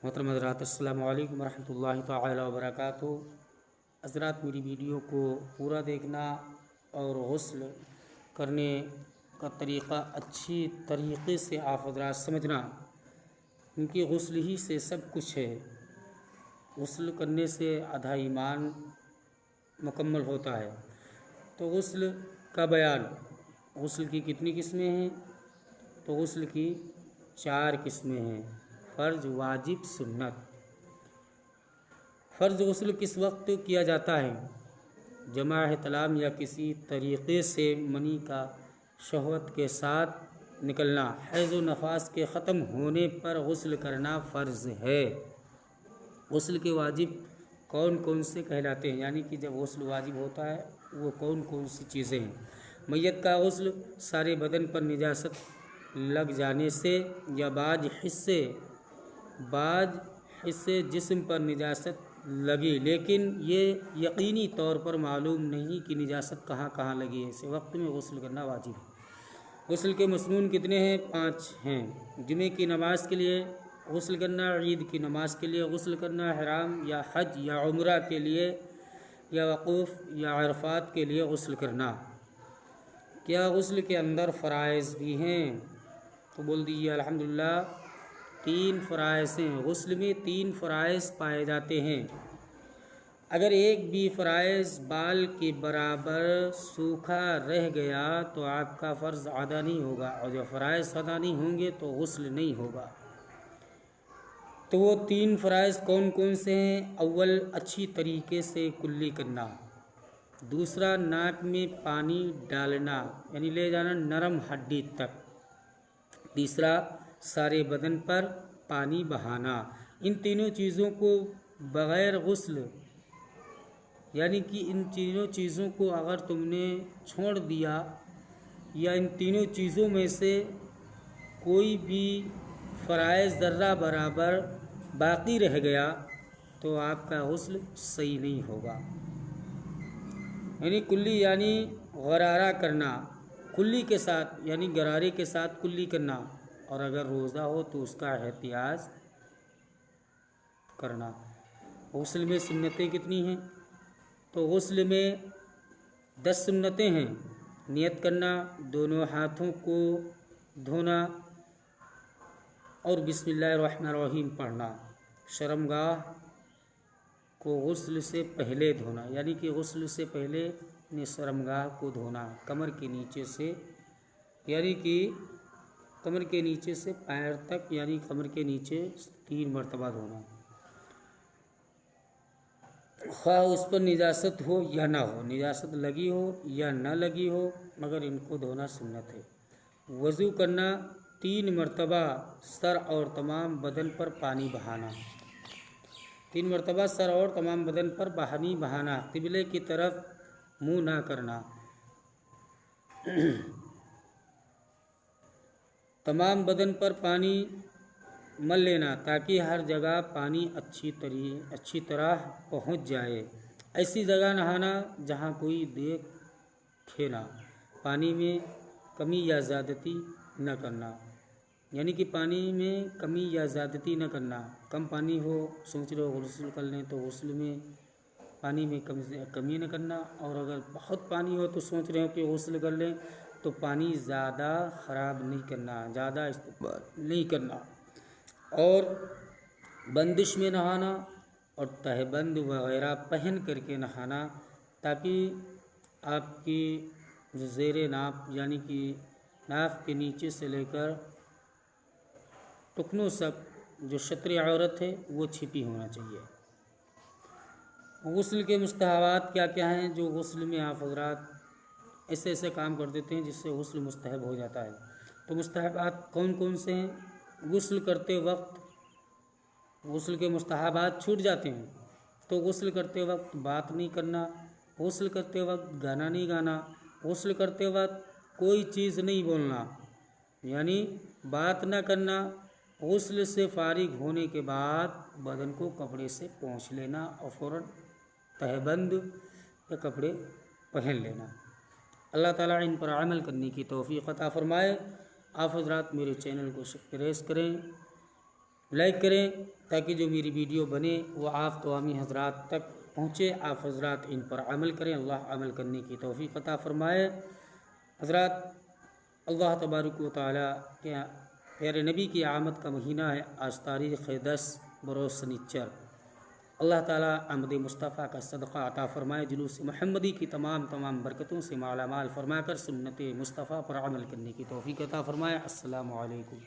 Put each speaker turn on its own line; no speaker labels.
محترم حضرات، السلام علیکم ورحمۃ اللہ تعالی وبرکاتہ۔ حضرات، میری ویڈیو کو پورا دیکھنا اور غسل کرنے کا طریقہ اچھی طریقے سے آپ حضرات سمجھنا، کیونکہ غسل ہی سے سب کچھ ہے۔ غسل کرنے سے آدھا ایمان مکمل ہوتا ہے۔ تو غسل کا بیان، غسل کی کتنی قسمیں ہیں؟ تو غسل کی 4 قسمیں ہیں: فرض، واجب، سنت۔ فرض غسل کس وقت کیا جاتا ہے؟ جماع احتلام یا کسی طریقے سے منی کا شہوت کے ساتھ نکلنا، حیض و نفاس کے ختم ہونے پر غسل کرنا فرض ہے۔ غسل کے واجب کون کون سے کہلاتے ہیں؟ یعنی کہ جب غسل واجب ہوتا ہے وہ کون کون سی چیزیں ہیں؟ میت کا غسل سارے بدن پر نجاست لگ جانے سے یا بعض حصے جسم پر نجاست لگی، لیکن یہ یقینی طور پر معلوم نہیں کہ نجاست کہاں کہاں لگی ہے، اسے وقت میں غسل کرنا واجب ہے۔ غسل کے مسنون کتنے ہیں؟ 5 ہیں۔ جمعے کی نماز کے لیے غسل کرنا، عید کی نماز کے لیے غسل کرنا، احرام یا حج یا عمرہ کے لیے یا وقوف یا عرفات کے لیے غسل کرنا۔ کیا غسل کے اندر فرائض بھی ہیں؟ تو بول دیجیے الحمدللہ 3 فرائض ہیں۔ غسل میں 3 فرائض پائے جاتے ہیں۔ اگر ایک بھی فرائض بال کے برابر سوکھا رہ گیا تو آپ کا فرض ادا نہیں ہوگا، اور جب فرائض ادا نہیں ہوں گے تو غسل نہیں ہوگا۔ تو وہ 3 فرائض کون کون سے ہیں؟ اول، اچھی طریقے سے کلی کرنا۔ دوسرا، ناک میں پانی ڈالنا، یعنی لے جانا نرم ہڈی تک۔ تیسرا، سارے بدن پر پانی بہانا۔ ان تینوں چیزوں کو بغیر غسل، یعنی کہ ان تینوں چیزوں کو اگر تم نے چھوڑ دیا یا ان تینوں چیزوں میں سے کوئی بھی فرائض ذرہ برابر باقی رہ گیا تو آپ کا غسل صحیح نہیں ہوگا۔ یعنی کلی یعنی غرارہ کرنا، کلی کے ساتھ یعنی غرارے کے ساتھ کلی کرنا، اور اگر روزہ ہو تو اس کا احتیاط کرنا۔ غسل میں سنتیں کتنی ہیں؟ تو غسل میں 10 سنتیں ہیں۔ نیت کرنا، دونوں ہاتھوں کو دھونا اور بسم اللہ الرحمن الرحیم پڑھنا۔ شرمگاہ کو غسل سے پہلے دھونا، یعنی کہ غسل سے پہلے شرمگاہ کو دھونا، کمر کے نیچے سے، یعنی کہ کمر کے نیچے سے پیر تک، یعنی کمر کے نیچے 3 مرتبہ دھونا، خواہ اس پر نجاست ہو یا نہ ہو، نجاست لگی ہو یا نہ لگی ہو، مگر ان کو دھونا سنت ہے۔ وضو کرنا، 3 مرتبہ سر اور تمام بدن پر پانی بہانا، 3 مرتبہ سر اور تمام بدن پر پانی بہانا، قبلے کی طرف منہ نہ کرنا، تمام بدن پر پانی مل لینا تاکہ ہر جگہ پانی اچھی طرح پہنچ جائے۔ ایسی جگہ نہانا جہاں کوئی دیکھے نہ، پانی میں کمی یا زیادتی نہ کرنا، یعنی کہ پانی میں کمی یا زیادتی نہ کرنا۔ کم پانی ہو، سوچ رہے ہو غسل کر لیں تو غسل میں پانی میں کمی نہ کرنا، اور اگر بہت پانی ہو تو سوچ رہے ہو کہ غسل کر لیں تو پانی زیادہ خراب نہیں کرنا، زیادہ استعمال نہیں کرنا، اور بندش میں نہانا اور تہبند وغیرہ پہن کر کے نہانا، تاکہ آپ کی زیر ناف یعنی کہ ناف کے نیچے سے لے کر ٹکنوں تک جو شطر عورت ہے وہ چھپی ہونا چاہیے۔ غسل کے مستحبات کیا کیا ہیں؟ جو غسل میں آپ حضرات ایسے ایسے کام کر دیتے ہیں جس سے غسل مستحب ہو جاتا ہے۔ تو مستحبات کون کون سے ہیں؟ غسل کرتے وقت غسل کے مستحبات چھوٹ جاتے ہیں تو غسل کرتے وقت بات نہیں کرنا، غسل کرتے وقت گانا نہیں گانا، غسل کرتے وقت کوئی چیز نہیں بولنا، یعنی بات نہ کرنا۔ غسل سے فارغ ہونے کے بعد بدن کو کپڑے سے پوچھ لینا اور فوراً تہبند یا کپڑے پہن لینا۔ اللہ تعالیٰ ان پر عمل کرنے کی توفیق عطا فرمائے۔ آپ حضرات میرے چینل کو سبسکرائب کریں، لائک کریں تاکہ جو میری ویڈیو بنے وہ آپ تمامی حضرات تک پہنچے، آپ حضرات ان پر عمل کریں، اللہ عمل کرنے کی توفیق عطا فرمائے۔ حضرات، اللہ تبارک و تعالیٰ کے پیارے نبی کی آمد کا مہینہ ہے، آج تاریخ 10 بروز سنیچر۔ اللہ تعالیٰ آمد مصطفیٰ کا صدقہ عطا فرمائے، جلوس محمدی کی تمام برکتوں سے مالا مال فرما کر سنت مصطفیٰ پر عمل کرنے کی توفیق عطا فرمائے۔ السلام علیکم۔